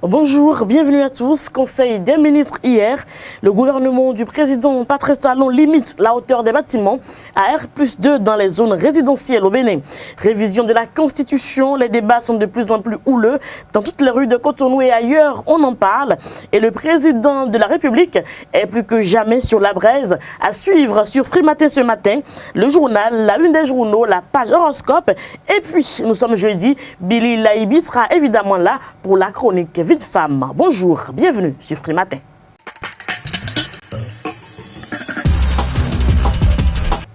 Bonjour, bienvenue à tous. Conseil des ministres hier, le gouvernement du président Patrice Talon limite la hauteur des bâtiments à R+2 dans les zones résidentielles au Bénin. Révision de la Constitution, les débats sont de plus en plus houleux. Dans toutes les rues de Cotonou et ailleurs, on en parle. Et le président de la République est plus que jamais sur la braise. À suivre sur Free Matin ce matin, le journal, la une des journaux, la page horoscope. Et puis, nous sommes jeudi, Billy Laibi sera évidemment là pour la chronique Vie de femme. Bonjour, bienvenue sur Free Matin.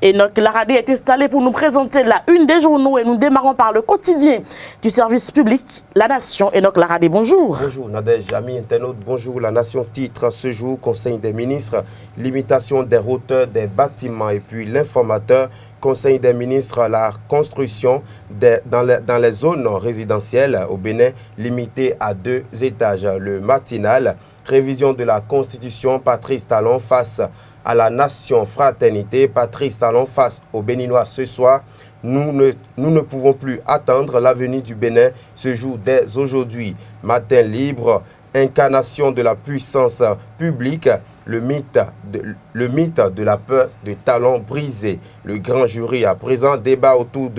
Enoch Laradé est installé pour nous présenter la une des journaux et nous démarrons par le quotidien du service public La Nation. Enoch Laradé, bonjour. Bonjour Nadège, amis internautes, bonjour. La Nation titre ce jour, Conseil des ministres, limitation des hauteurs des bâtiments et puis l'informateur. Conseil des ministres, la construction dans les zones résidentielles au Bénin limitée à 2 étages. Le matinal, révision de la Constitution, Patrice Talon face à la nation fraternité. Patrice Talon face aux Béninois ce soir. Nous ne pouvons plus attendre. L'avenir du Bénin se joue dès aujourd'hui. Matin libre, incarnation de la puissance publique. Le mythe de la peur de Talon brisé. Le grand jury à présent débat autour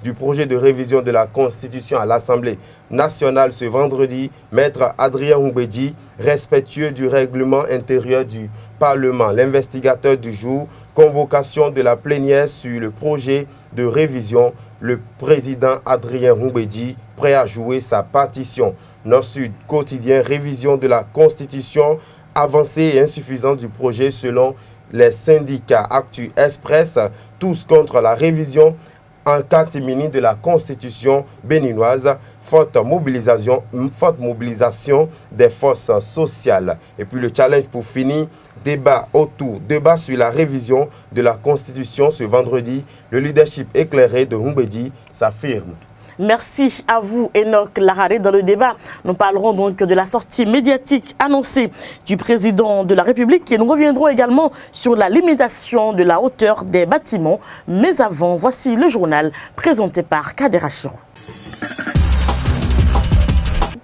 du projet de révision de la Constitution à l'Assemblée nationale ce vendredi. Maître Adrien Humbedi, respectueux du règlement intérieur du Parlement. L'investigateur du jour, convocation de la plénière sur le projet de révision. Le président Adrien Humbedi, prêt à jouer sa partition. Nord-Sud quotidien, révision de la Constitution. Avancée et insuffisante du projet selon les syndicats Actu Express, tous contre la révision en catimini de la Constitution béninoise, forte mobilisation des forces sociales. Et puis le challenge pour finir, débat sur la révision de la Constitution ce vendredi. Le leadership éclairé de Humbedi s'affirme. Merci à vous, Enoch Laradé. Dans le débat, nous parlerons donc de la sortie médiatique annoncée du président de la République et nous reviendrons également sur la limitation de la hauteur des bâtiments. Mais avant, voici le journal présenté par Kader Achirou.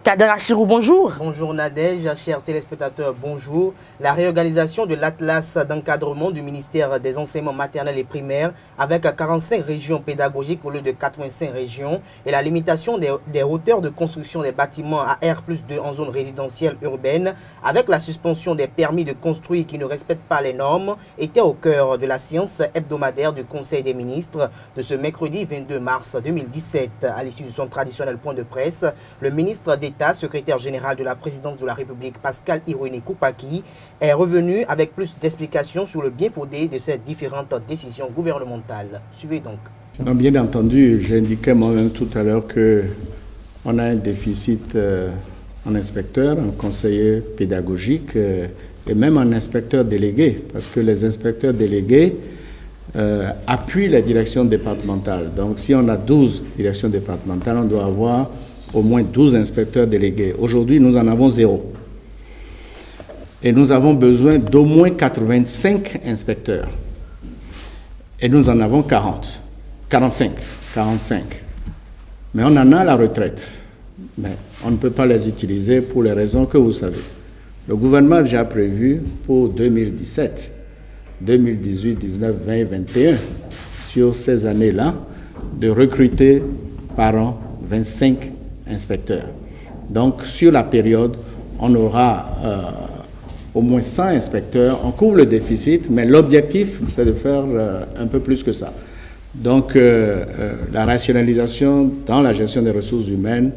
Kader Achirou, bonjour. Bonjour Nadège, chers téléspectateurs, bonjour. La réorganisation de l'atlas d'encadrement du ministère des enseignements maternels et primaires avec 45 régions pédagogiques au lieu de 85 régions et la limitation des hauteurs de construction des bâtiments à R+2 en zone résidentielle urbaine avec la suspension des permis de construire qui ne respectent pas les normes était au cœur de la séance hebdomadaire du Conseil des ministres de ce mercredi 22 mars 2017. À l'issue de son traditionnel point de presse, le ministre d'État, secrétaire général de la présidence de la République, Pascal Ironé Koupaki, est revenu avec plus d'explications sur le bien fondé de ces différentes décisions gouvernementales. Suivez donc. Non, bien entendu, j'indiquais moi-même tout à l'heure qu'on a un déficit en inspecteur, en conseiller pédagogique et même en inspecteur délégué, parce que les inspecteurs délégués appuient la direction départementale. Donc si on a 12 directions départementales, on doit avoir au moins 12 inspecteurs délégués. Aujourd'hui, nous en avons 0. Et nous avons besoin d'au moins 85 inspecteurs. Et nous en avons 45. Mais on en a à la retraite. Mais on ne peut pas les utiliser pour les raisons que vous savez. Le gouvernement a déjà prévu pour 2017, 2018, 19, 20, 21, sur ces années-là, de recruter par an 25 inspecteurs. Donc, sur la période, on aura au moins 100 inspecteurs. On couvre le déficit, mais l'objectif, c'est de faire un peu plus que ça. Donc, la rationalisation dans la gestion des ressources humaines,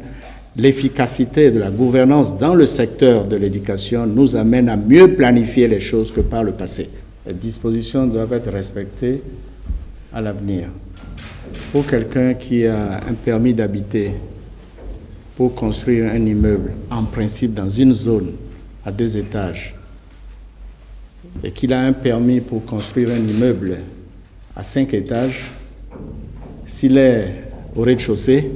l'efficacité de la gouvernance dans le secteur de l'éducation nous amène à mieux planifier les choses que par le passé. Les dispositions doivent être respectées à l'avenir. Pour quelqu'un qui a un permis d'habiter, pour construire un immeuble, en principe dans une zone à 2 étages, et qu'il a un permis pour construire un immeuble à 5 étages, s'il est au rez-de-chaussée,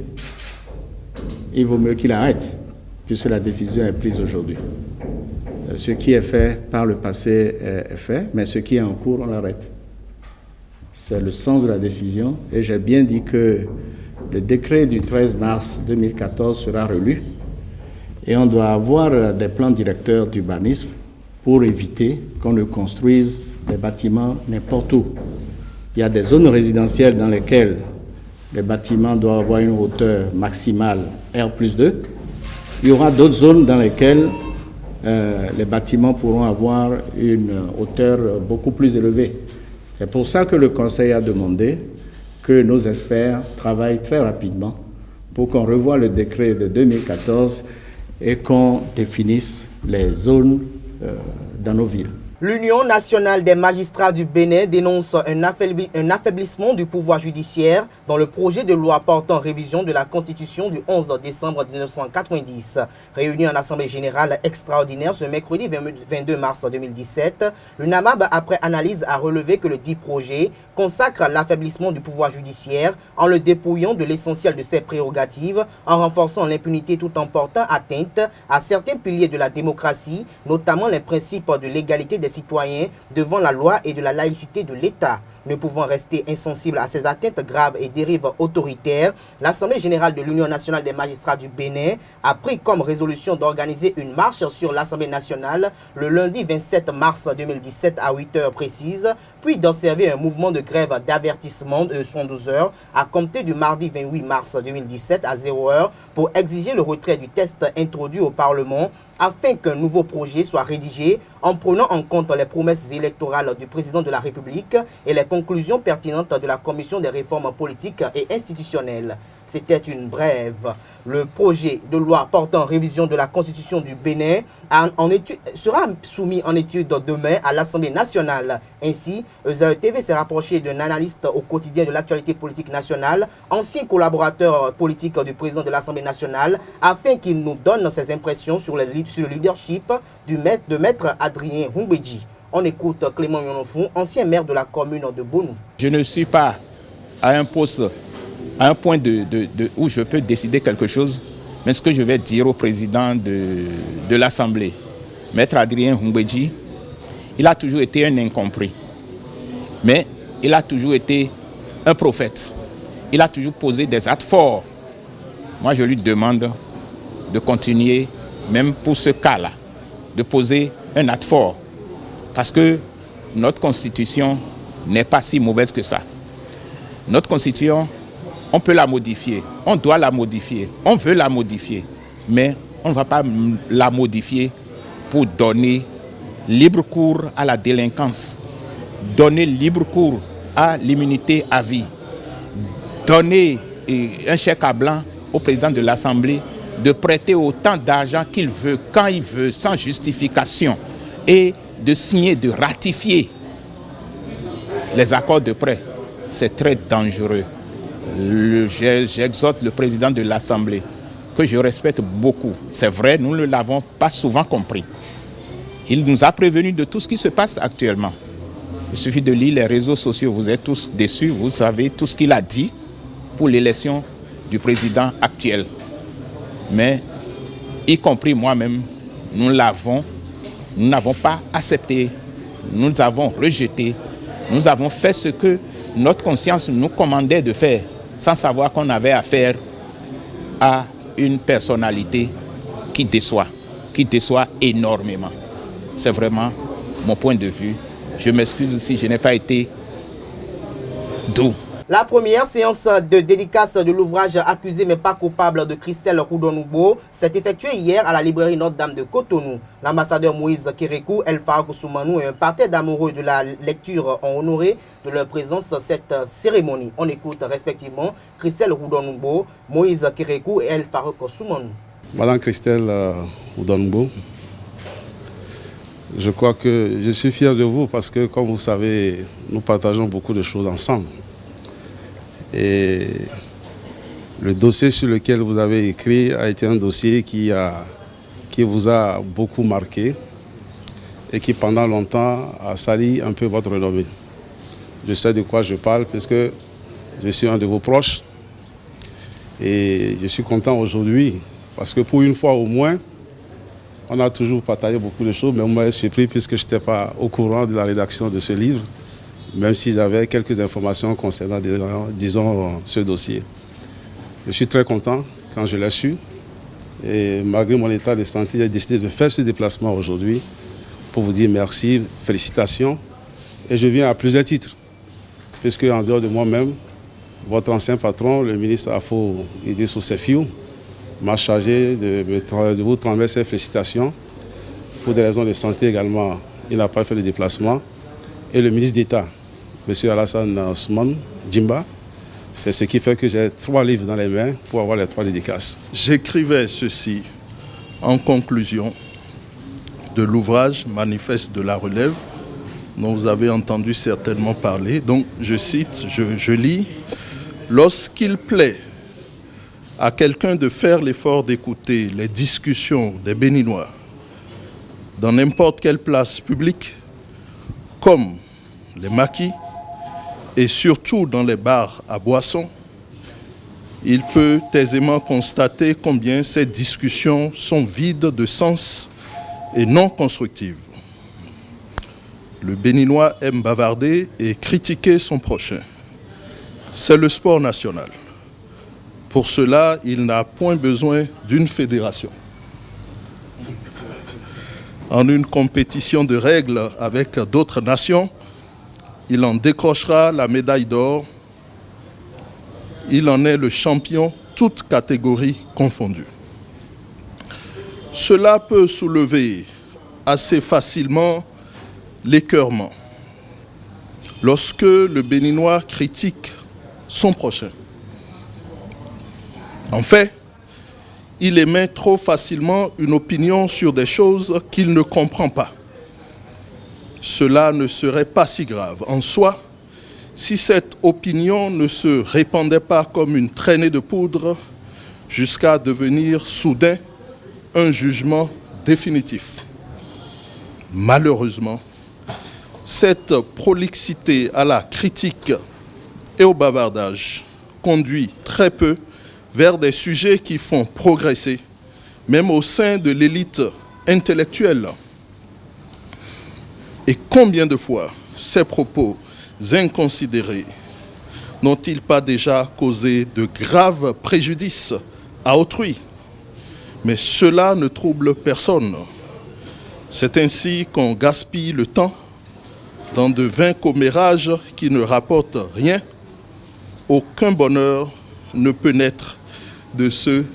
il vaut mieux qu'il arrête, puisque la décision est prise aujourd'hui. Ce qui est fait par le passé est fait, mais ce qui est en cours, on l'arrête. C'est le sens de la décision, et j'ai bien dit que le décret du 13 mars 2014 sera relu Et on doit avoir des plans directeurs d'urbanisme pour éviter qu'on ne construise des bâtiments n'importe où. Il y a des zones résidentielles dans lesquelles les bâtiments doivent avoir une hauteur maximale R+2. Il y aura d'autres zones dans lesquelles les bâtiments pourront avoir une hauteur beaucoup plus élevée. C'est pour ça que le Conseil a demandé que nos experts travaillent très rapidement pour qu'on revoie le décret de 2014 et qu'on définisse les zones dans nos villes. L'Union nationale des magistrats du Bénin dénonce un affaiblissement du pouvoir judiciaire dans le projet de loi portant révision de la Constitution du 11 décembre 1990. Réunie en Assemblée générale extraordinaire ce mercredi 22 mars 2017, l'UNAMAB, après analyse, a relevé que le dit projet consacre l'affaiblissement du pouvoir judiciaire en le dépouillant de l'essentiel de ses prérogatives, en renforçant l'impunité tout en portant atteinte à certains piliers de la démocratie, notamment les principes de l'égalité des citoyens devant la loi et de la laïcité de l'État. Ne pouvant rester insensible à ces atteintes graves et dérives autoritaires, l'Assemblée générale de l'Union nationale des magistrats du Bénin a pris comme résolution d'organiser une marche sur l'Assemblée nationale le lundi 27 mars 2017 à 8 heures précises, puis d'observer un mouvement de grève d'avertissement de 112 heures à compter du mardi 28 mars 2017 à 0 heure pour exiger le retrait du texte introduit au Parlement afin qu'un nouveau projet soit rédigé en prenant en compte les promesses électorales du président de la République et les conclusions pertinentes de la Commission des réformes politiques et institutionnelles. C'était une brève. Le projet de loi portant révision de la Constitution du Bénin sera soumis en étude demain à l'Assemblée nationale. Ainsi, ESAE TV s'est rapproché d'un analyste au quotidien de l'actualité politique nationale, ancien collaborateur politique du président de l'Assemblée nationale, afin qu'il nous donne ses impressions sur le leadership de maître Adrien Humbedji. On écoute Clément Yonofou, ancien maire de la commune de Bonou. Je ne suis pas à un poste, à un point où je peux décider quelque chose, mais ce que je vais dire au président de l'Assemblée, maître Adrien Humbedji, il a toujours été un incompris, mais il a toujours été un prophète. Il a toujours posé des actes forts. Moi, je lui demande de continuer, même pour ce cas-là, de poser un acte fort. Parce que notre constitution n'est pas si mauvaise que ça. Notre constitution, on peut la modifier, on doit la modifier, on veut la modifier, mais on ne va pas la modifier pour donner libre cours à la délinquance, donner libre cours à l'immunité à vie, donner un chèque à blanc au président de l'Assemblée de prêter autant d'argent qu'il veut, quand il veut, sans justification, et de signer, de ratifier les accords de prêt. C'est très dangereux. J'exhorte le président de l'Assemblée, que je respecte beaucoup. C'est vrai, nous ne l'avons pas souvent compris. Il nous a prévenus de tout ce qui se passe actuellement. Il suffit de lire les réseaux sociaux, vous êtes tous déçus, vous savez tout ce qu'il a dit pour l'élection du président actuel. Mais, y compris moi-même, nous n'avons pas accepté, nous avons rejeté, nous avons fait ce que notre conscience nous commandait de faire, sans savoir qu'on avait affaire à une personnalité qui déçoit énormément. C'est vraiment mon point de vue. Je m'excuse si je n'ai pas été doux. La première séance de dédicace de l'ouvrage Accusé mais pas coupable de Christelle Roudonoubo s'est effectuée hier à la librairie Notre-Dame de Cotonou. L'ambassadeur Moïse Kérékou, El Farouk Soumanou et un parterre d'amoureux de la lecture ont honoré de leur présence cette cérémonie. On écoute respectivement Christelle Roudonoubo, Moïse Kérékou et El Farouk Soumanou. Madame Christelle Roudonoubo, je crois que je suis fier de vous parce que, comme vous savez, nous partageons beaucoup de choses ensemble. Et le dossier sur lequel vous avez écrit a été un dossier qui vous a beaucoup marqué et qui pendant longtemps a sali un peu votre renommée. Je sais de quoi je parle puisque je suis un de vos proches et je suis content aujourd'hui parce que pour une fois au moins, on a toujours partagé beaucoup de choses, mais moi je suis surpris puisque je n'étais pas au courant de la rédaction de ce livre, même si j'avais quelques informations concernant, disons, ce dossier. Je suis très content quand je l'ai su Et malgré mon état de santé, j'ai décidé de faire ce déplacement aujourd'hui pour vous dire merci, félicitations. Et je viens à plusieurs titres, puisque en dehors de moi-même, votre ancien patron, le ministre Afo Idrissou Sefiou, m'a chargé de vous transmettre ces félicitations. Pour des raisons de santé également, il n'a pas fait le déplacement. Et le ministre d'État, M. Alassane Ousmane Djimba, c'est ce qui fait que j'ai 3 livres dans les mains pour avoir les 3 dédicaces. J'écrivais ceci en conclusion de l'ouvrage Manifeste de la relève, dont vous avez entendu certainement parler. Donc je cite, je lis, « Lorsqu'il plaît à quelqu'un de faire l'effort d'écouter les discussions des Béninois dans n'importe quelle place publique, comme les maquis, et surtout dans les bars à boissons, il peut aisément constater combien ces discussions sont vides de sens et non constructives. Le Béninois aime bavarder et critiquer son prochain. C'est le sport national. Pour cela, il n'a point besoin d'une fédération. En une compétition de règles avec d'autres nations, il en décrochera la médaille d'or. Il en est le champion, toutes catégories confondues. Cela peut soulever assez facilement l'écœurement lorsque le Béninois critique son prochain. En fait, il émet trop facilement une opinion sur des choses qu'il ne comprend pas. Cela ne serait pas si grave en soi si cette opinion ne se répandait pas comme une traînée de poudre jusqu'à devenir soudain un jugement définitif. Malheureusement, cette prolixité à la critique et au bavardage conduit très peu vers des sujets qui font progresser, même au sein de l'élite intellectuelle. Et combien de fois ces propos inconsidérés n'ont-ils pas déjà causé de graves préjudices à autrui? Mais cela ne trouble personne. C'est ainsi qu'on gaspille le temps dans de vains commérages qui ne rapportent rien. Aucun bonheur ne peut naître de cet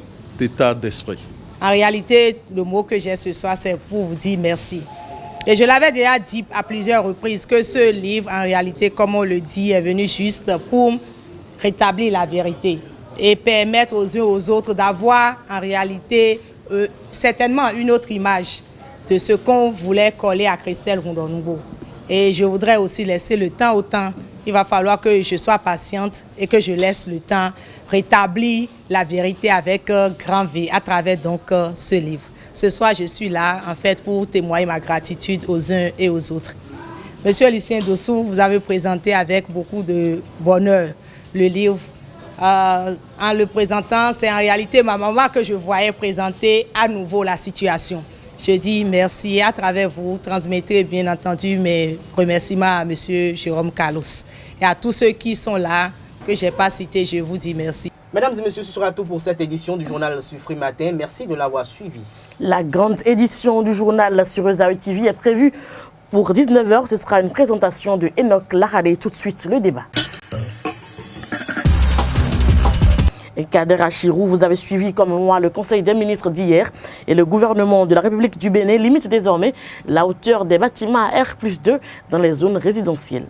état d'esprit. En réalité, le mot que j'ai ce soir, c'est pour vous dire merci. Et je l'avais déjà dit à plusieurs reprises que ce livre, en réalité, comme on le dit, est venu juste pour rétablir la vérité et permettre aux uns aux autres d'avoir en réalité certainement une autre image de ce qu'on voulait coller à Christelle Rondonoubo. Et je voudrais aussi laisser le temps au temps. Il va falloir que je sois patiente et que je laisse le temps rétablir la vérité avec grand V à travers donc ce livre. Ce soir, je suis là en fait pour témoigner ma gratitude aux uns et aux autres. Monsieur Lucien Dossou, vous avez présenté avec beaucoup de bonheur le livre. En le présentant, c'est en réalité ma maman que je voyais présenter à nouveau la situation. Je dis merci et à travers vous, transmettez bien entendu mes remerciements à monsieur Jérôme Carlos. Et à tous ceux qui sont là, que je n'ai pas cités, je vous dis merci. Mesdames et messieurs, ce sera tout pour cette édition du journal sur Free Matin. Merci de l'avoir suivi. La grande édition du journal sur Esaü TV est prévue pour 19h. Ce sera une présentation de Enoch Laradé. Tout de suite, le débat. Et Kader Achirou, vous avez suivi comme moi le Conseil des ministres d'hier et le gouvernement de la République du Bénin limite désormais la hauteur des bâtiments à R+2 dans les zones résidentielles.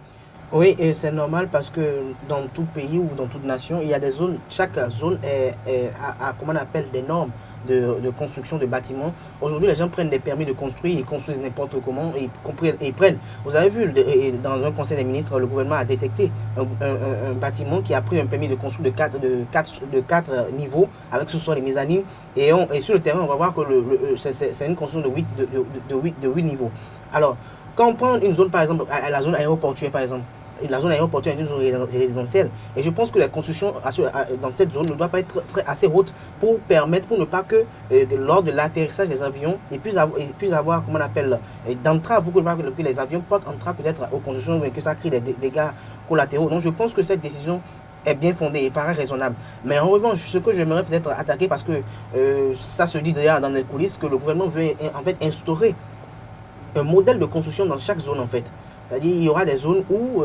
Oui, et c'est normal parce que dans tout pays ou dans toute nation, il y a des zones, chaque zone a comment on appelle, des normes de construction de bâtiments. Aujourd'hui, les gens prennent des permis de construire, ils construisent n'importe comment et ils prennent. Vous avez vu, dans un conseil des ministres, le gouvernement a détecté un bâtiment qui a pris un permis de construire de 4 niveaux, avec ce soir les mezzanines. Et sur le terrain, on va voir que c'est une construction de 8 niveaux. Alors, quand on prend une zone, par exemple, la zone aéroportuaire, par exemple, la zone aéroportuaire est une zone résidentielle. Et je pense que la construction dans cette zone ne doit pas être assez haute pour ne pas que lors de l'atterrissage des avions, ils puissent avoir, comment on appelle, d'entrave, pour que les avions portent entrave peut-être aux constructions, mais que ça crée des dégâts collatéraux. Donc je pense que cette décision est bien fondé et paraît raisonnable. Mais en revanche, ce que j'aimerais peut-être attaquer, parce que ça se dit d'ailleurs dans les coulisses, que le gouvernement veut en fait instaurer un modèle de construction dans chaque zone en fait. C'est-à-dire il y aura des zones où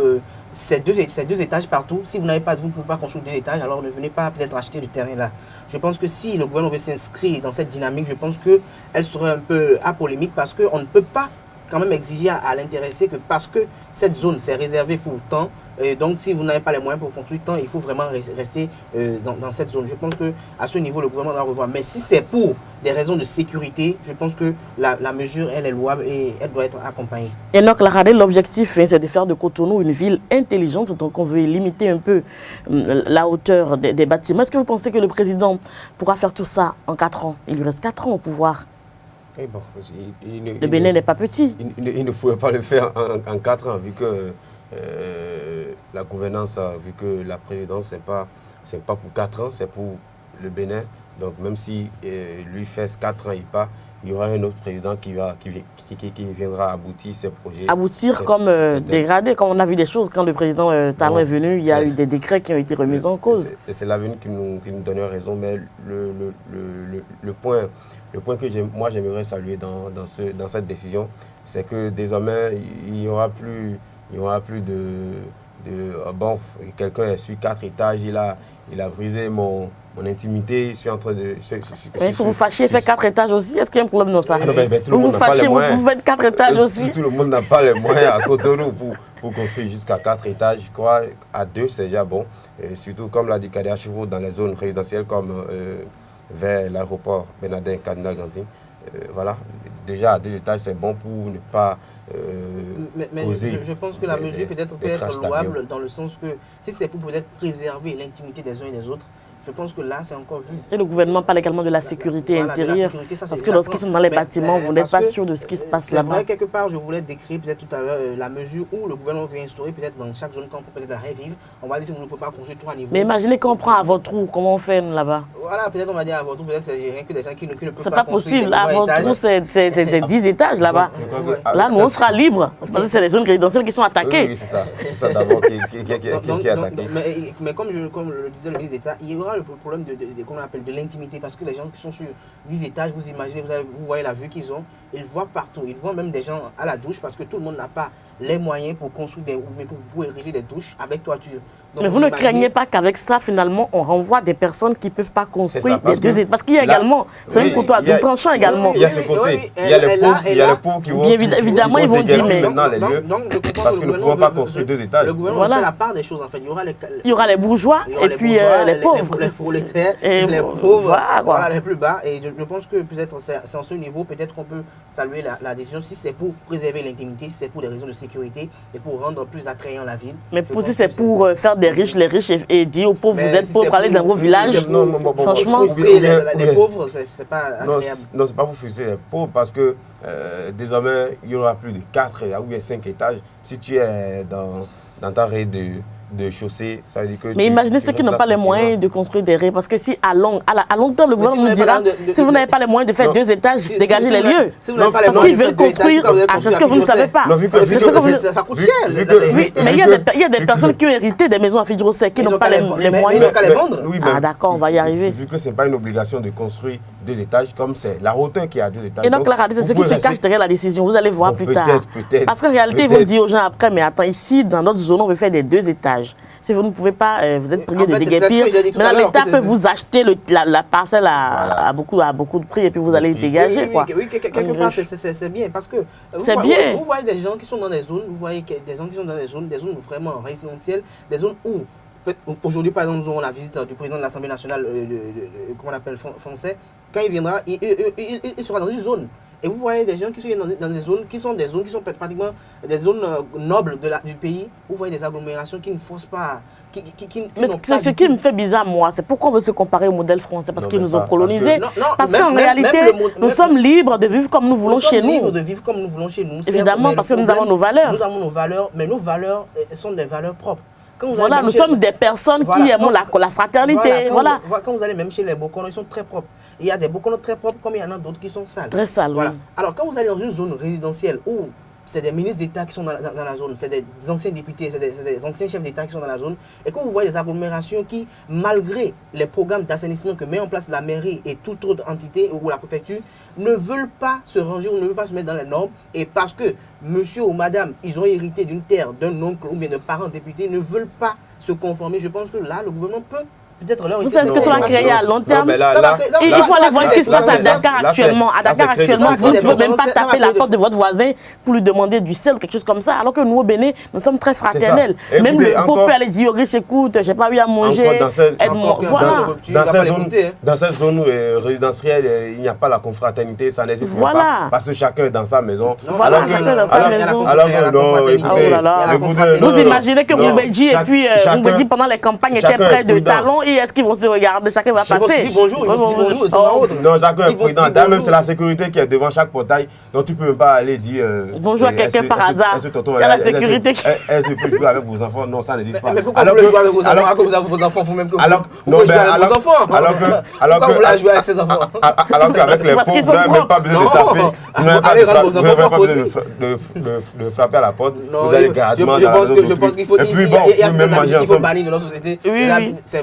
c'est deux étages partout. Si vous n'avez pas de vous ne pouvez pas construire 2 étages, alors ne venez pas peut-être acheter du terrain là. Je pense que si le gouvernement veut s'inscrire dans cette dynamique, je pense qu'elle serait un peu apolémique parce qu'on ne peut pas quand même exiger à l'intéressé que parce que cette zone c'est réservé pour tant, donc si vous n'avez pas les moyens pour construire tant, il faut vraiment rester dans cette zone. Je pense qu'à ce niveau, le gouvernement doit revoir. Mais si c'est pour des raisons de sécurité, je pense que la mesure, elle est louable et elle doit être accompagnée. Et donc, l'objectif, c'est de faire de Cotonou une ville intelligente. Donc, on veut limiter un peu la hauteur des bâtiments. Est-ce que vous pensez que le président pourra faire tout ça en 4 ans? Il lui reste 4 ans au pouvoir. Et bon, le Bénin n'est pas petit. Il ne pouvait pas le faire en 4 ans, vu que la gouvernance, vu que la présidence, ce n'est pas pour 4 ans, c'est pour le Bénin. Donc même si lui fait 4 ans, il y aura un autre président qui viendra aboutir ces projets. Aboutir comme dégrader, comme on a vu des choses quand le président Talon est venu, il y a eu des décrets qui ont été remis en cause. C'est l'avenir qui nous donne raison, mais le point que moi j'aimerais saluer dans cette décision, c'est que désormais il n'y aura plus bon, quelqu'un est sur 4 étages, il a brisé mon intimité, je suis en train de... Il faut vous fâcher, faire 4 étages aussi. Est-ce qu'il y a un problème dans ça? Vous vous fâchez, vous faites 4 étages aussi. Tout le monde n'a pas les moyens à Cotonou pour construire jusqu'à 4 étages. Je crois à 2, c'est déjà bon. Et surtout, comme l'a dit Kader Chivro, dans les zones résidentielles comme vers l'aéroport Benadin Kandina Gandhi. Voilà, déjà à 2 étages, c'est bon pour ne pas poser. Je pense que la mesure peut être louable dans le sens que si c'est pour peut-être préserver l'intimité des uns et des autres, je pense que là, c'est encore vu. Et le gouvernement parle également de la sécurité intérieure. Parce que lorsqu'ils sont dans les bâtiments, vous n'êtes pas sûr de ce qui se passe là-bas. C'est vrai, quelque part, je voulais décrire peut-être tout à l'heure la mesure où le gouvernement veut instaurer peut-être dans chaque zone, quand on peut peut-être revivre, on va dire que vous ne pouvez pas construire 3 niveaux. Mais imaginez qu'on prend à votre trou, comment on fait là-bas? Voilà, peut-être on va dire à votre trou, peut-être c'est rien que des gens qui ne peuvent pas. C'est pas possible, à votre trou, c'est 10 étages là-bas. Là, nous, on sera libre. Parce que c'est les zones résidentielles qui sont attaquées. Oui, c'est ça. C'est ça d'abord qui est attaqué. Mais comme le disait le ministre d'État, il y aura le problème qu'on appelle de l'intimité, parce que les gens qui sont sur 10 étages, vous imaginez, vous voyez la vue qu'ils ont, ils voient partout, ils voient même des gens à la douche, parce que tout le monde n'a pas les moyens pour construire pour ériger des douches avec toiture. Donc, mais vous ne craignez pas qu'avec ça, finalement, on renvoie des personnes qui ne peuvent pas construire des 2 étages? Parce qu'il y a également, c'est un couteau à tout tranchant également. Il y a ce côté, il y a les pauvres qui vont... Évidemment, ils vont dire, mais... maintenant les lieux, parce que nous ne pouvons pas construire 2 étages. Le gouvernement fait la part des choses, en fait. Il y aura les bourgeois et puis les pauvres. Les prolétaires, les pauvres, voilà, les plus bas. Et je pense que peut-être c'est en ce niveau, peut-être qu'on peut saluer la décision, si c'est pour préserver l'intimité, si c'est pour des raisons de sécurité et pour rendre plus attrayant la ville. Mais si c'est pour faire des riches, les riches et dire aux pauvres, vous êtes pauvres, allez dans vos villages. Franchement, les pauvres, c'est pas agréable. Non, c'est pas pour frustrer les pauvres, parce que désormais, il y aura plus de 4 ou bien 5 étages. Si tu es dans ta raie de chaussée, ça veut dire que... Mais imaginez ceux qui n'ont pas les moyens de construire des raies, parce que si à long terme, le gouvernement nous dira, si vous n'avez pas les moyens de faire 2 étages, dégagez les lieux. Parce qu'ils veulent construire, c'est ce que vous ne savez pas. Ça coûte cher. Mais il y a des personnes qui ont hérité des maisons à Fidjrosek, qui n'ont pas les moyens. Ils n'ont qu'à les vendre. Ah d'accord, on va y arriver. Vu que ce n'est pas une obligation de construire 2 étages, comme c'est la hauteur qui a 2 étages. Et donc là, c'est ceux qui se cachent derrière la décision, vous allez voir plus tard. Peut-être. Parce qu'en réalité, ils vont dire aux gens après, mais attends, ici, dans notre zone, on veut faire des 2 étages. Si vous ne pouvez pas, vous êtes prié de déguerpir. Maintenant, l'État peut vous acheter la parcelle à beaucoup de prix et puis vous allez dégager. Oui, quelque part, c'est bien. Parce que vous voyez des gens qui sont dans des zones, des zones vraiment résidentielles, des zones où, aujourd'hui, par exemple, nous aurons la visite du président de l'Assemblée nationale, comment on appelle, français. Quand il viendra, il sera dans une zone. Et vous voyez des gens qui sont dans des zones qui sont pratiquement des zones nobles du pays. Vous voyez des agglomérations qui ne forcent pas. Mais ce qui me fait bizarre, moi, c'est pourquoi on veut se comparer au modèle français, parce qu'ils nous ont colonisés. Parce qu'en réalité, nous sommes libres de vivre comme nous voulons chez nous. Nous sommes libres de vivre comme nous voulons chez nous. Évidemment, parce que nous avons nos valeurs. Nous avons nos valeurs, mais nos valeurs sont des valeurs propres. Voilà, nous sommes des personnes qui aiment la fraternité. Voilà. Quand vous allez même chez les Bokono, ils sont très propres. Il y a des Bokono très propres, comme il y en a d'autres qui sont sales. Très sales, voilà. Oui. Alors, quand vous allez dans une zone résidentielle où c'est des ministres d'État qui sont dans la zone, c'est des anciens députés, c'est des anciens chefs d'État qui sont dans la zone, et que vous voyez des agglomérations qui, malgré les programmes d'assainissement que met en place la mairie et toute autre entité ou la préfecture, ne veulent pas se ranger ou ne veulent pas se mettre dans les normes, et parce que monsieur ou madame, ils ont hérité d'une terre, d'un oncle ou bien de parents députés, ne veulent pas se conformer. Je pense que là, le gouvernement peut peut-être leur... Vous savez ce que ça va créer à long terme? Il faut aller voir ce qui se passe à Dakar actuellement. À Dakar actuellement, vous ne pouvez même pas taper la porte de votre voisin pour lui demander du sel ou quelque chose comme ça, alors que nous au Bénin, nous sommes très fraternels. Même le pauvre peut aller dire, riche, écoute, j'ai pas eu à manger, aide-moi. Dans cette zone résidentielle, il n'y a pas la confraternité, ça n'existe pas, parce que chacun est dans sa maison. Voilà, chacun est dans sa maison. Alors que non, écoutez... Vous imaginez que Moubedji et puis Moubedji pendant les campagnes étaient près de Talon. Est-ce qu'ils vont se regarder? Chacun va passer. Ils vont se dire bonjour. Non, chacun est prudent. Même c'est la sécurité qui est devant chaque portail. Donc tu ne peux même pas aller dire bonjour à quelqu'un par hasard. Il y a la sécurité. Est-ce que vous pouvez jouer avec vos enfants? Non, ça n'existe pas. Mais pourquoi vous voulez jouer avec vos enfants? Alors que vous avez vos enfants, vous même que vous jouez avec vos enfants. Pourquoi vous voulez jouer avec ses enfants? Alors qu'avec les pauvres, vous n'avez même pas besoin de taper. Vous n'avez même pas besoin de frapper à la porte. Vous allez gardement dans la maison. Je pense qu'il faut dire qu'il faut bannir de notre société.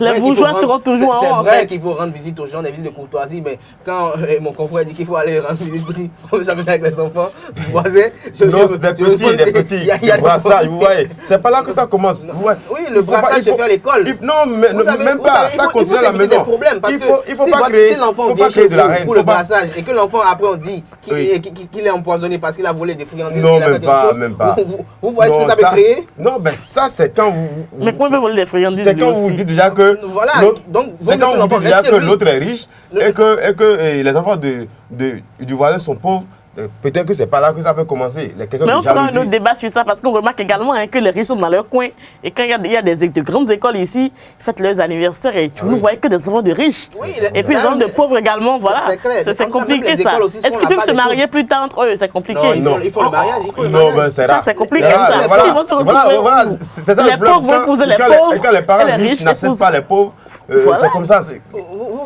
Les bourgeois seront toujours en haut. C'est vrai qu'il faut rendre visite aux gens, des visites de courtoisie, mais quand mon confrère dit qu'il faut aller rendre visite, comme ça avec les enfants, voisins. Non, c'est des petits. Le brassage, vous voyez. C'est pas là que ça commence. Oui, le brassage se fait à l'école. Non, même pas. Ça continue à la maison. Il faut pas créer. Si l'enfant vient chez vous pour le brassage et que l'enfant après on dit qu'il est empoisonné parce qu'il a volé des friandises. Non, même pas. Vous voyez ce que ça peut créer? Non, mais ça, c'est quand vous. Mais comment peut voler des friandises? C'est quand vous dites déjà que. Voilà, donc c'est quand vous dites déjà que l'autre est riche et que les enfants du voisin sont pauvres. Peut-être que c'est pas là que ça peut commencer. Les questions mais on de fera un autre débat sur ça parce qu'on remarque également que les riches sont dans leur coin. Et quand il y a de grandes écoles ici, ils fêtent leurs anniversaires et vous ne voyez que des enfants de riches. Oui, et puis les enfants de pauvres également, voilà. C'est compliqué ça. Est-ce qu'ils peuvent se marier plus tard entre eux? C'est compliqué. Non, il faut le mariage. Non, ben c'est rare. Ça, c'est compliqué. Voilà, c'est ça les pauvres vont épouser les pauvres. Et quand les parents riches n'acceptent pas les pauvres, c'est comme ça.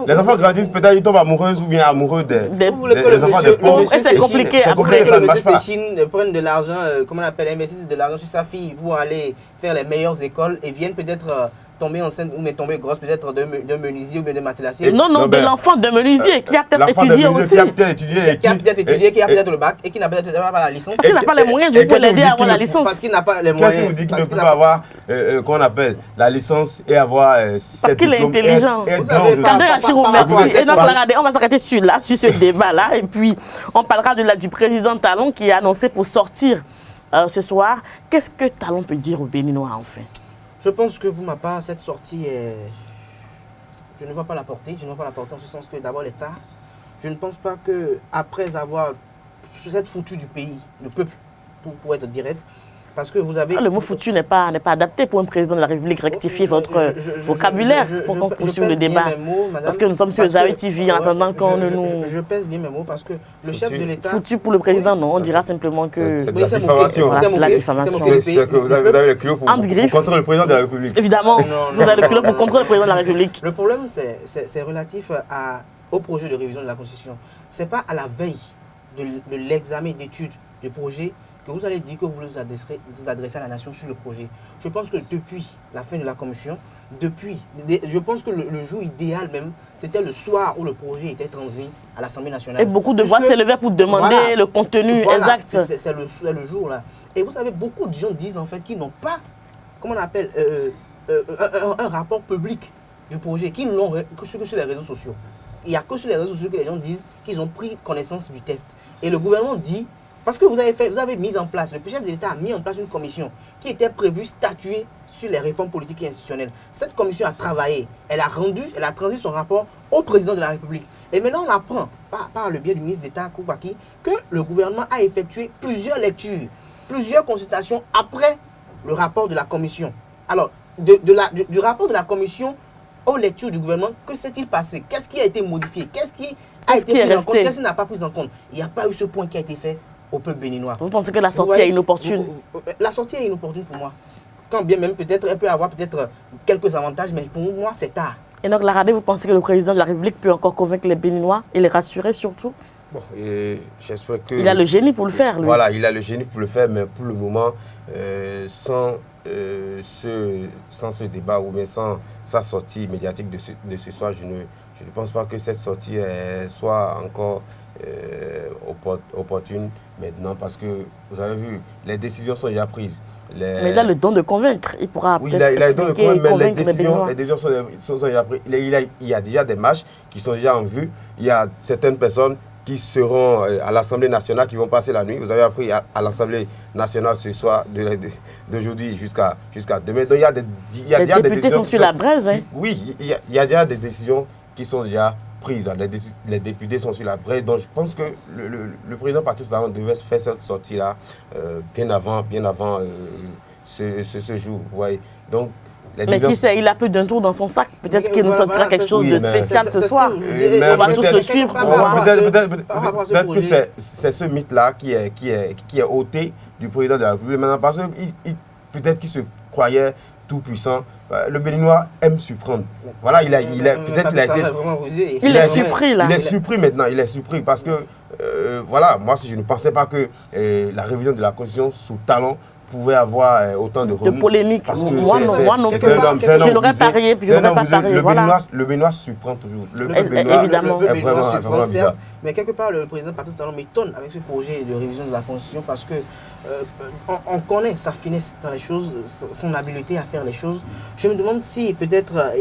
Les enfants grandissent, peut-être ils tombent amoureux ou bien amoureux des enfants des pauvres. C'est compliqué après. Ça ne marche monsieur pas. Séchine prennent de l'argent, comment on appelle, investissent de l'argent sur sa fille pour aller faire les meilleures écoles et viennent peut-être tomber enceinte ou mais tomber grosse peut-être d'un menuisier ou bien de matelassier. Non, de l'enfant de menuisier qui a peut-être étudié aussi. Qui a peut-être étudié, qui a peut-être le bac et qui n'a peut-être pas la licence. Parce qu'il n'a pas les moyens, du coup, l'aider à avoir la licence. Parce qu'il n'a pas les moyens. Qu'est-ce qui vous dit qu'il ne peut pas avoir, qu'on appelle, la licence et avoir parce qu'il est intelligent. Kader Achirou, merci. Et donc, regardez, on va s'arrêter sur ce débat-là. Et puis, on parlera du président Talon qui a annoncé pour sortir ce soir. Qu'est-ce que Talon peut dire aux Béninois, enfin? Je pense que pour ma part, cette sortie, je ne vois pas la portée. Je ne vois pas la portée en ce sens que d'abord l'État, je ne pense pas qu'après avoir cette foutu du pays, le peuple, pour être direct, parce que vous avez... le mot foutu n'est pas adapté pour un président de la République. Rectifier votre vocabulaire pour qu'on poursuive le débat. Parce que nous sommes sur Zawi TV en attendant qu'on ne nous... Je pèse bien mes mots parce que le chef de l'État... Foutu pour le président, non. On dira simplement que... C'est de la diffamation. La diffamation. C'est que vous avez le culot pour contrôler le président de la République. Évidemment, vous avez le culot pour contrôler le président de la République. Le problème, c'est relatif au projet de révision de la Constitution. Ce n'est pas à la veille de l'examen d'études du projet que vous allez dire que vous vous adressez à la nation sur le projet. Je pense que depuis la fin de la commission, je pense que le jour idéal même, c'était le soir où le projet était transmis à l'Assemblée nationale. Et beaucoup de voix s'élevaient pour demander le contenu exact. C'est le jour là. Et vous savez, beaucoup de gens disent en fait qu'ils n'ont pas, comment on appelle, un rapport public du projet, qu'ils l'ont que sur les réseaux sociaux. Il n'y a que sur les réseaux sociaux que les gens disent qu'ils ont pris connaissance du test. Et le gouvernement dit, parce que vous avez mis en place, le chef de l'État a mis en place une commission qui était prévue statuer sur les réformes politiques et institutionnelles. Cette commission a travaillé, elle a transmis son rapport au président de la République. Et maintenant on apprend, par le biais du ministre d'État Koubaki, que le gouvernement a effectué plusieurs lectures, plusieurs consultations après le rapport de la commission. Alors, du rapport de la commission aux lectures du gouvernement, que s'est-il passé? Qu'est-ce qui a été modifié? Qu'est-ce qui a été pris en compte? Qu'est-ce qui n'a pas pris en compte? Il n'y a pas eu ce point qui a été fait au peuple béninois. Vous pensez que la sortie est inopportune? La sortie est inopportune pour moi. Quand bien même, peut-être, elle peut avoir quelques avantages, mais pour moi, c'est tard. Et donc, Laradé, vous pensez que le président de la République peut encore convaincre les Béninois et les rassurer surtout? Bon, j'espère que... Il a le génie pour le faire, lui. Voilà, il a le génie pour le faire, mais pour le moment, sans ce débat ou bien sans sa sortie médiatique de ce soir, je ne pense pas que cette sortie soit encore opportune maintenant, parce que vous avez vu, les décisions sont déjà prises. Mais il a le don de convaincre. Il pourra oui, peut-être il a le don de convaincre, mais les décisions sont déjà prises. Il y a déjà des marches qui sont déjà en vue. Il y a certaines personnes qui seront à l'Assemblée nationale, qui vont passer la nuit. Vous avez appris à l'Assemblée nationale ce soir, d'aujourd'hui jusqu'à demain. Donc il y a déjà des décisions. Sont sur la braise. Hein. Oui, il y a déjà des décisions qui sont déjà prises. Les députés sont sur la braise. Donc je pense que le président Patrice Talon devait faire cette sortie-là bien avant ce jour. Ouais. Donc, mais qui sait, il a plus d'un tour dans son sac. Peut-être qu'il nous sortira quelque chose de spécial ce soir. On va tous le suivre. Peut-être que c'est ce mythe-là qui est ôté du président de la République. Maintenant, parce que peut-être qu'il se croyait tout puissant. Le Béninois aime surprendre. Voilà, il est surpris là. Il est surpris maintenant. Il est surpris parce que, voilà, moi, je ne pensais pas que la révision de la Constitution sous Talon pouvait avoir autant de remous. De polémique. Parce que moi non plus. Je n'aurais parié, puis je n'aurais pas parié. Le Béninois surprend toujours. Évidemment. Est vraiment bizarre. Mais quelque part, le président Patrice Talon m'étonne avec ce projet de révision de la Constitution parce que on connaît sa finesse dans les choses, son habileté à faire les choses. Je me demande si peut-être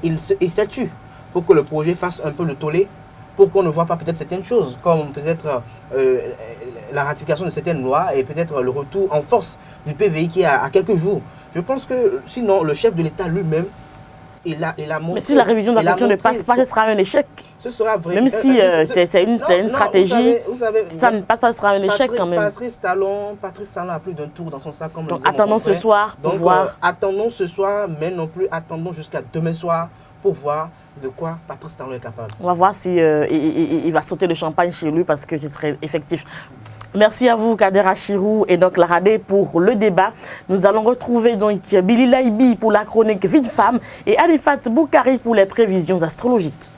il s'étue pour que le projet fasse un peu le tollé, pour qu'on ne voit pas peut-être certaines choses, comme peut-être la ratification de certaines lois et peut-être le retour en force du PVI qui est à quelques jours. Je pense que sinon, le chef de l'État lui-même, il a montré... Mais si la révision de la Constitution ne passe pas, ce sera un échec. Ce sera vrai. Même si c'est une stratégie, si ça ne passe pas, ce sera un échec quand même. Patrice Talon a plus d'un tour dans son sac. Comme donc attendons ce soir pour voir. Attendons ce soir, mais non plus attendons jusqu'à demain soir pour voir de quoi Patrice Talon est capable. On va voir si il va sauter le champagne chez lui parce que ce serait effectif. Merci à vous, Kader Achirou et donc Laradé pour le débat. Nous allons retrouver donc Billy Laibi pour la chronique Vie de femme et Alifat Boukari pour les prévisions astrologiques.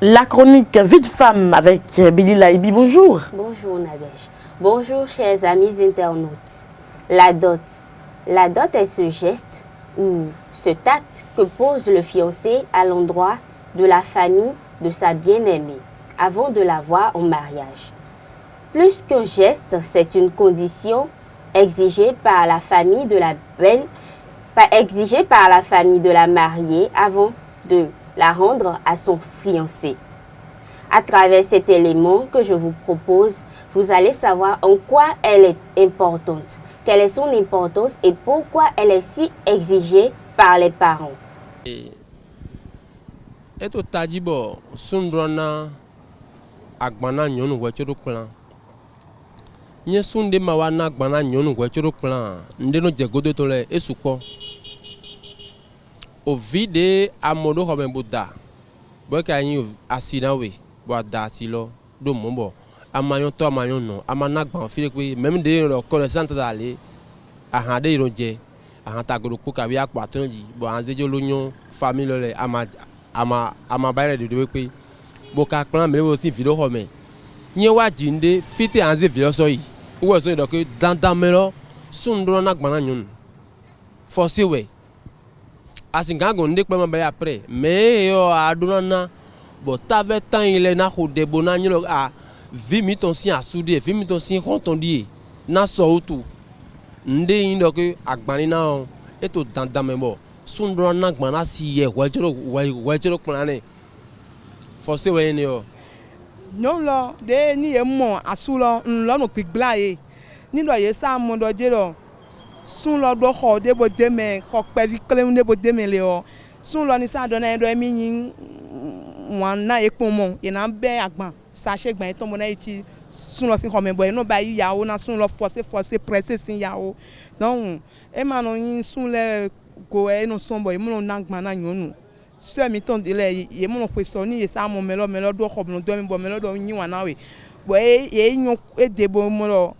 La chronique Vie de femme avec Billy Laibi. Bonjour. Bonjour Nadège. Bonjour chers amis internautes. La dot. La dot est ce geste ou ce tact que pose le fiancé à l'endroit de la famille de sa bien-aimée avant de la voir en mariage. Plus qu'un geste, c'est une condition exigée par la famille de la mariée avant de la rendre à son fiancé. À travers cet élément que je vous propose, vous allez savoir en quoi elle est importante, quelle est son importance et pourquoi elle est si exigée par les parents. Agbana nyɔnu wɛtsɛ ɖo kplã nye sunde ma wa na agbana nyɔnu wɛtsɛ ɖo kplã nde no dze godo to le esu kpɔ ovi de ame ɖo xɔme bo da bo ka nyi asi na we bo ada asi lɔ ɖo mɔ bɔ amanyɔ tɔ amanyɔ nɔ amana gbã fi de kpe même de le connaissance da le aha de yɔn dze aha ta godo kpo ka bi akpa tɔn dzi bo anze dzo lo nyo famille le ama ba yɛrɛ de do kpe boka kplã me wo ti vi do xɔ me nye wa dzinde fite anze vi so yi wo so do ke dandan me lo sundro na gbana nyun forcé we asinga go nde kpe ma ba après mais yo aduna na bo tave tan ile na ko de bona nylo a vi mi ton si asude vi mi ton si kontondi na so utu nde yin do ke agbani na e to dandan me bo sundro na gbana si ye wajero kplã ne forcé ouais ne non lo de ni e mo asulo nlo no pigla e ni lo ye sa mo do je lo sun lo do ho de bo de me ho pe vi klem de bo de me le o sun lo ni sa do na do mi yin wan na e pon mo e na be agban sa se gban to mo na ichi sun lo sin ho me bo e no ba yi yawo na sun lo forcé presser sin yawo donc e ma no yin sun le go e no son bo e mo no na gban na nyonu so mi ton dile ye mo no kweso ni ye sa mo melo do khobno do mi bo melo do nyi wana we bo ye nyo e debo mo lo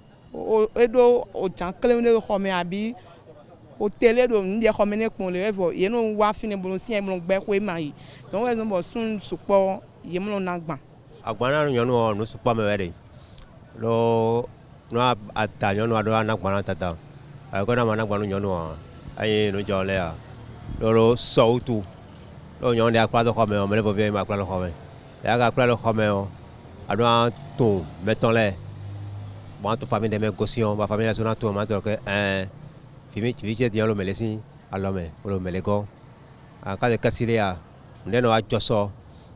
e do o jan klem ne ko me abi o tele do ndi ko me ne pon le evo ye no wa fini bo si e mo gbe ko e mai donc we no bo sun supo yemlo nagba. Agbana nyɔnu no supɔ me wɛ de. Lo no ata nyɔnu aɖe anagbana tata. Ko na managbanu nyɔnu ayi no dzɔ lea. Lo sɔ utu. Lo nyɔnu de akpla do xɔ me o me le vevie ma akpla do xɔ me. Ya ga akpla do xɔ me o. Aɖo to metɔn lɛ. Bon to famille de me gosion, ba famille la sona to ma to que fimi chiviche dia lo melesi alome lo melego. Aka de kasilia. Ndeno wa joso.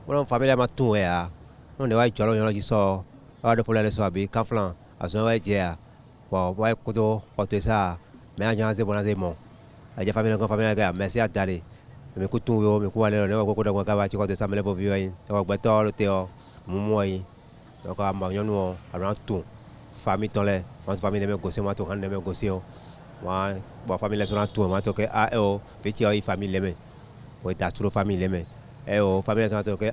Won famille ma to ya. On de wa jolo yolo jiso. Wa de polele so abi kanflan. Aso wa jea. Bon wa kodo koto ça. Mais anya ze bonaze mon. Aja famille ko famille ga merci à dale. Me kutu yo me ko ale le ko ko ga wa chi koto ça me le vo viyo yin. Wa gbeto lo te o. Mumu yin. Donc a ma nyonu o around tout. Famille dans les famille de mes gosses moi to rendre mes gosses moi bon famille sont tout moi to que petit famille les ouais ta sur famille les famille sont to que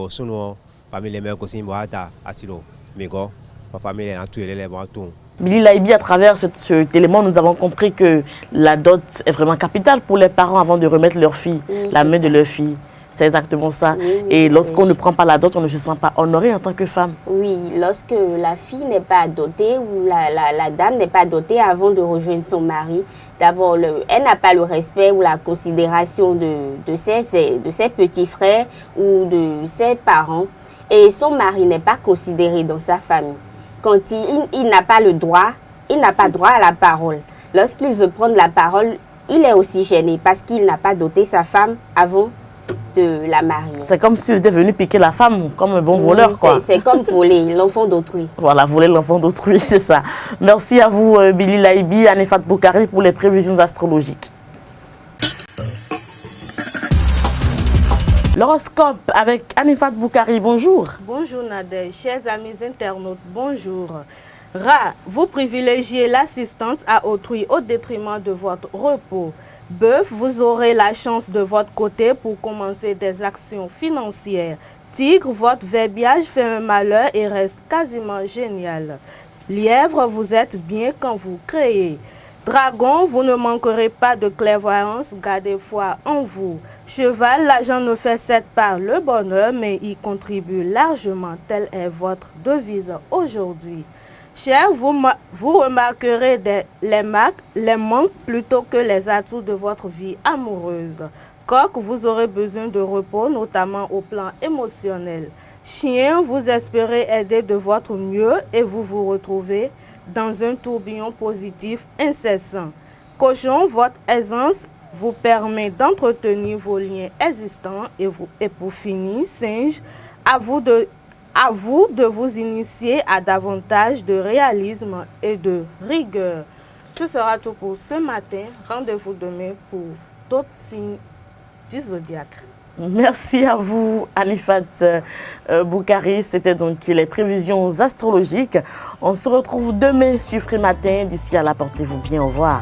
suno famille les gosses moi ta asilo migo famille en tout les bon tout. Billy Laibi, à travers cet élément, nous avons compris que la dot est vraiment capitale pour les parents avant de remettre leur fille, la main de leur fille. C'est exactement ça. Oui, et lorsqu'on ne prend pas la dot, on ne se sent pas honoré en tant que femme. Oui, lorsque la fille n'est pas dotée ou la dame n'est pas dotée avant de rejoindre son mari, d'abord, elle n'a pas le respect ou la considération de ses petits frères ou de ses parents. Et son mari n'est pas considéré dans sa famille. Quand il n'a pas le droit, il n'a pas droit à la parole. Lorsqu'il veut prendre la parole, il est aussi gêné parce qu'il n'a pas doté sa femme avant de la marier. C'est comme s'il était venu piquer la femme, comme un bon voleur, quoi. C'est comme voler l'enfant d'autrui. Voilà, voler l'enfant d'autrui, c'est ça. Merci à vous, Billy Laibi, Anifat Boukari, pour les prévisions astrologiques. L'horoscope avec Anifat Boukari, bonjour. Bonjour Nadège, chers amis internautes, bonjour. Rat, vous privilégiez l'assistance à autrui au détriment de votre repos. Bœuf, vous aurez la chance de votre côté pour commencer des actions financières. Tigre, votre verbiage fait un malheur et reste quasiment génial. Lièvre, vous êtes bien quand vous créez. Dragon, vous ne manquerez pas de clairvoyance, gardez foi en vous. Cheval, l'argent ne fait cette part le bonheur, mais il contribue largement. Telle est votre devise aujourd'hui. Cher, vous remarquerez les manques plutôt que les atouts de votre vie amoureuse. Coq, vous aurez besoin de repos, notamment au plan émotionnel. Chien, vous espérez aider de votre mieux et vous vous retrouvez dans un tourbillon positif incessant. Cochon, votre aisance vous permet d'entretenir vos liens existants. Et pour finir, singe, à vous de vous initier à davantage de réalisme et de rigueur. Ce sera tout pour ce matin. Rendez-vous demain pour d'autres signes du zodiaque. Merci à vous, Anifat Boukari. C'était donc les prévisions astrologiques. On se retrouve demain sur Free Matin. D'ici là, portez-vous bien. Au revoir.